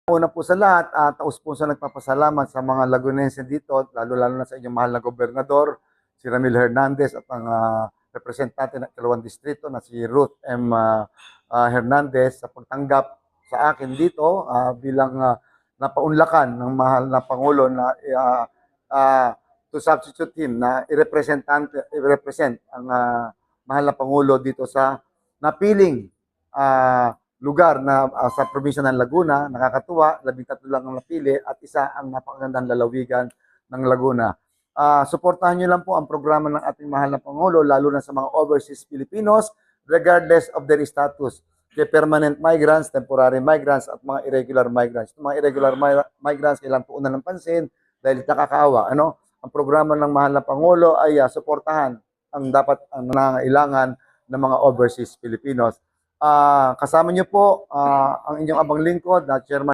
Una po sa lahat, taos po sa nagpapasalamat sa mga Lagunense dito, lalo-lalo na sa inyong mahal na gobernador, si Ramil Hernandez at ang representante ng Caloocan Distrito na si Ruth M. Hernandez sa pagtanggap sa akin dito bilang napaunlakan ng mahal na Pangulo na to substitute him na i-represent ang mahal na Pangulo dito sa napiling lugar na sa probinsya ng Laguna. Nakakatuwa, 13 lang ang napili at isa ang napakagandang lalawigan ng Laguna. Suportahan nyo lang po ang programa ng ating mahal na Pangulo, lalo na sa mga overseas Filipinos, regardless of their status. Kaya permanent migrants, temporary migrants, at mga irregular migrants. Yung mga irregular migrants, kailangan po unan ng pansin dahil nakakaawa. Ang programa ng mahal na Pangulo ay suportahan ang dapat ang nangangailangan ng mga overseas Filipinos. Kasama niyo po ang inyong abang lingkod na Chairman